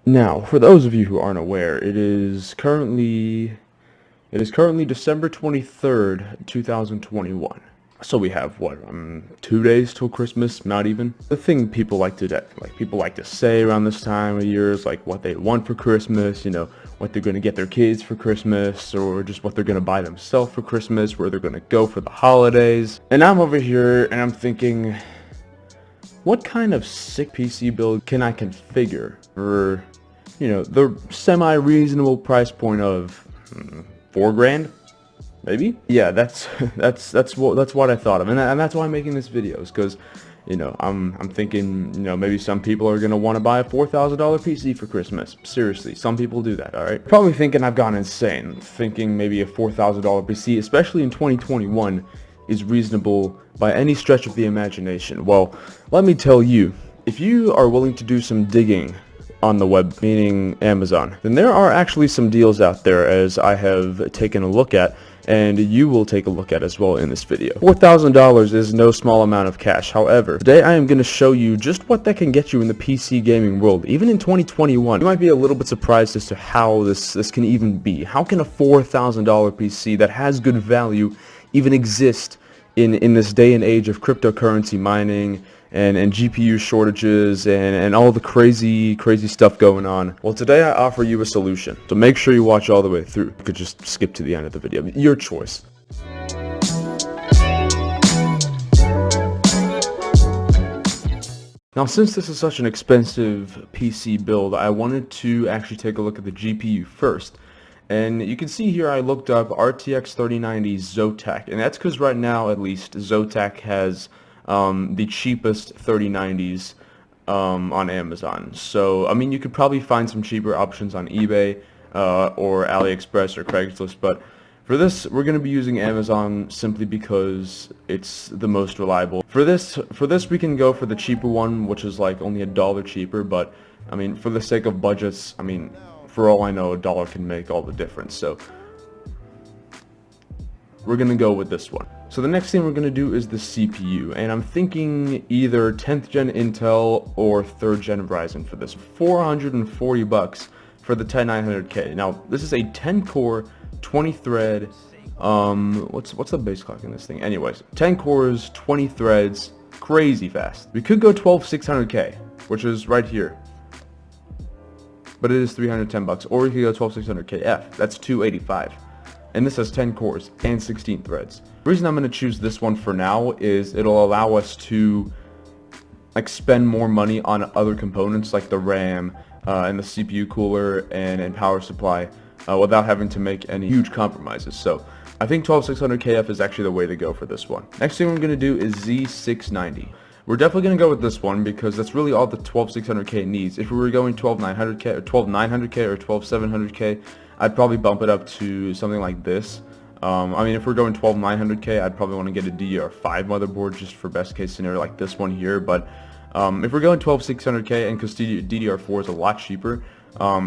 Now, for those of you who aren't aware, it is currently December 23rd, 2021. So we have what, 2 days till Christmas, not even. The thing people like to say around this time of year is like what they want for Christmas, what they're going to get their kids for Christmas, or just what they're going to buy themselves for Christmas, where they're going to go for the holidays. And I'm over here and I'm thinking, what kind of sick PC build can I configure for, the semi-reasonable price point of $4 grand, maybe? Yeah, that's what I thought of, and that's why I'm making this video, is because, I'm thinking, maybe some people are gonna want to buy a $4,000 PC for Christmas. Seriously, some people do that. All right, probably thinking I've gone insane, thinking maybe a $4,000 PC, especially in 2021, is reasonable by any stretch of the imagination. Well, let me tell you, if you are willing to do some digging on the web, meaning Amazon, then there are actually some deals out there, as I have taken a look at, and you will take a look at as well in this video. $4,000 is no small amount of cash. However, today I am going to show you just what that can get you in the PC gaming world, even in 2021. You might be a little bit surprised as to how this can even be. How can a $4,000 PC that has good value even exist in this day and age of cryptocurrency mining and GPU shortages and all the crazy stuff going on? Well, today I offer you a solution, so make sure you watch all the way through. You could just skip to the end of the video, your choice. Now, since this is such an expensive PC build, I wanted to actually take a look at the GPU first. And you can see here I looked up RTX 3090 Zotac, and that's because right now, at least, Zotac has the cheapest 3090s on Amazon. So, I mean, you could probably find some cheaper options on eBay or AliExpress or Craigslist, but for this, we're going to be using Amazon simply because it's the most reliable. For this, we can go for the cheaper one, which is like only $1 cheaper, but I mean, for the sake of budgets, I mean, for all I know, $1 can make all the difference. So we're gonna go with this one. So the next thing we're gonna do is the CPU, and I'm thinking either 10th gen Intel or 3rd gen Ryzen for this. $440 for the 10900K. Now this is a 10 core, 20 thread. What's the base clock in this thing? Anyways, 10 cores, 20 threads, crazy fast. We could go 12600K, which is right here, but it is $310, or you could go 12600KF. That's $285, and this has 10 cores and 16 threads. The reason I'm going to choose this one for now is it'll allow us to spend more money on other components like the RAM and the CPU cooler and power supply without having to make any huge compromises. So I think 12600KF is actually the way to go for this one. Next thing we're going to do is Z690. We're definitely going to go with this one because that's really all the 12600K needs. If we were going 12900K or 12900K or 12700K, I'd probably bump it up to something like this. I mean, if we're going 12900K, I'd probably want to get a DDR5 motherboard just for best case scenario like this one here. But if we're going 12600K, and because DDR4 is a lot cheaper,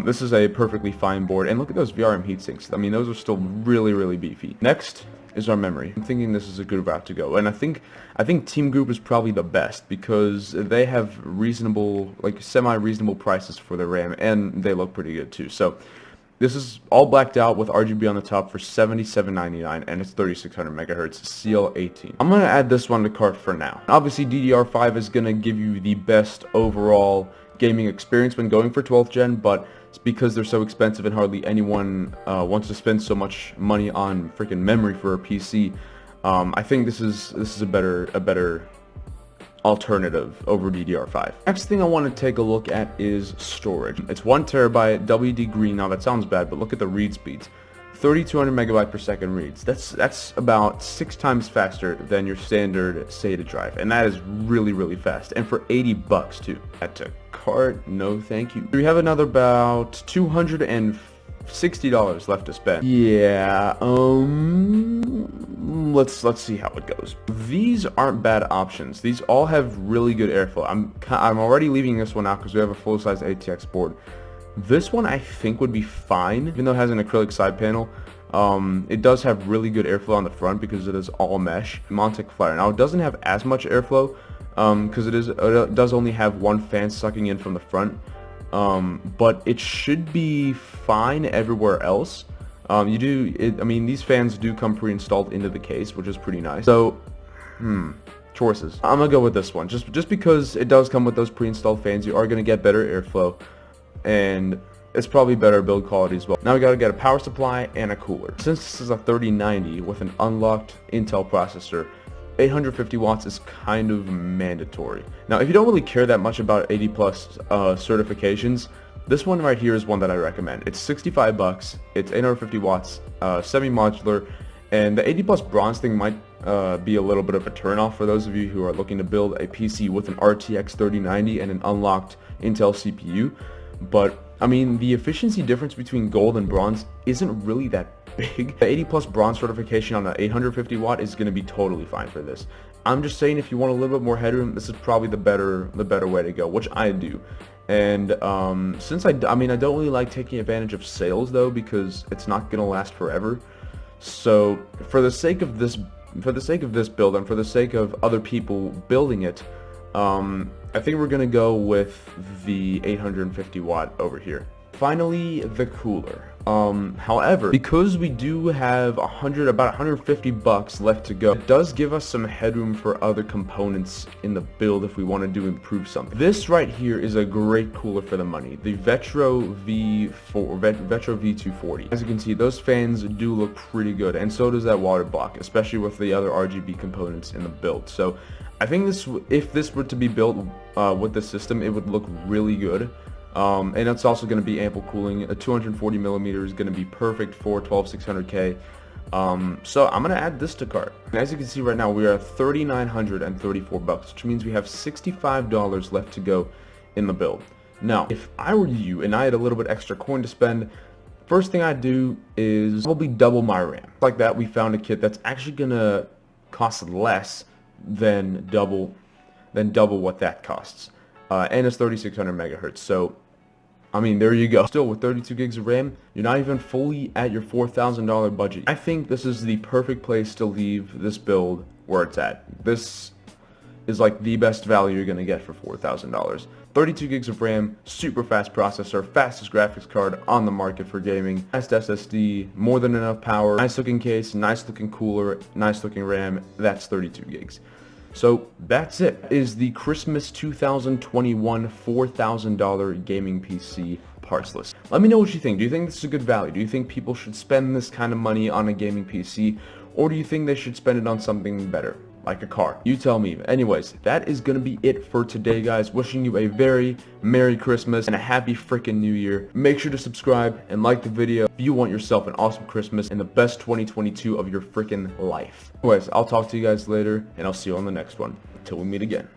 this is a perfectly fine board. And look at those VRM heatsinks. I mean, those are still really beefy. Next is our memory. I'm thinking this is a good route to go, and I think Team Group is probably the best because they have reasonable, semi-reasonable prices for their RAM, and they look pretty good too. So this is all blacked out with RGB on the top for $77.99, and it's 3600 megahertz CL18. I'm gonna add this one to cart for now. Obviously, DDR5 is gonna give you the best overall gaming experience when going for 12th gen, but it's because they're so expensive and hardly anyone wants to spend so much money on freaking memory for a PC. I think this is a better alternative over DDR5. Next thing I want to take a look at is storage. It's 1 terabyte WD Green. Now that sounds bad, but look at the read speeds. 3200 megabyte per second reads. That's about 6 times faster than your standard SATA drive, and that is really fast. And for $80 too. Add to cart, no thank you. We have another about $260 left to spend. Yeah, let's see how it goes. These aren't bad options. These all have really good airflow. I'm already leaving this one out because we have a full-size ATX board. This one I think would be fine, even though it has an acrylic side panel. It does have really good airflow on the front because it is all mesh. Montec Flyer. Now it doesn't have as much airflow because it does only have one fan sucking in from the front. but it should be fine everywhere else. I mean, these fans do come pre-installed into the case, which is pretty nice. So, choices. I'm gonna go with this one, just because it does come with those pre-installed fans. You are gonna get better airflow, and it's probably better build quality as well. Now we gotta get a power supply and a cooler. Since this is a 3090 with an unlocked Intel processor, 850 watts is kind of mandatory. Now, if you don't really care that much about 80 plus certifications, this one right here is one that I recommend. It's 65 bucks, it's 850 watts, semi-modular, and the 80 plus bronze thing might be a little bit of a turnoff for those of you who are looking to build a PC with an RTX 3090 and an unlocked Intel CPU. But I mean, the efficiency difference between gold and bronze isn't really that big. The 80 plus bronze certification on the 850 watt is going to be totally fine for this. I'm just saying, if you want a little bit more headroom, this is probably the better way to go, which I do. And since I mean, I don't really like taking advantage of sales though, because it's not going to last forever. So for the sake of this build and for the sake of other people building it, I think we're gonna go with the 850 watt over here. Finally, the cooler. However, because we do have about 150 bucks left to go, it does give us some headroom for other components in the build if we wanted to improve something. This right here is a great cooler for the money, the Vetro V240. As you can see, those fans do look pretty good, and so does that water block, especially with the other RGB components in the build. So I think if this were to be built with this system, it would look really good. And it's also going to be ample cooling. A 240 millimeter is going to be perfect for 12600K. So I'm going to add this to cart. And as you can see right now, we are at 3,934 bucks, which means we have $65 left to go in the build. Now, if I were you and I had a little bit extra coin to spend, first thing I'd do is probably double my RAM. Like that, we found a kit that's actually going to cost less than double what that costs. And it's 3600 megahertz. So I mean, there you go. Still, with 32 gigs of RAM, you're not even fully at your $4,000 budget. I think this is the perfect place to leave this build where it's at. This is like the best value you're going to get for $4,000. 32 gigs of RAM, super fast processor, fastest graphics card on the market for gaming, fast SSD, more than enough power, nice looking case, nice looking cooler, nice looking RAM. That's 32 gigs. So that's it. Is the Christmas 2021 $4,000 gaming PC parts list. Let me know what you think. Do you think this is a good value? Do you think people should spend this kind of money on a gaming PC? Or do you think they should spend it on something better, like a car? You tell me. Anyways, that is going to be it for today, guys. Wishing you a very Merry Christmas and a happy freaking New Year. Make sure to subscribe and like the video if you want yourself an awesome Christmas and the best 2022 of your freaking life. Anyways, I'll talk to you guys later, and I'll see you on the next one. Until we meet again.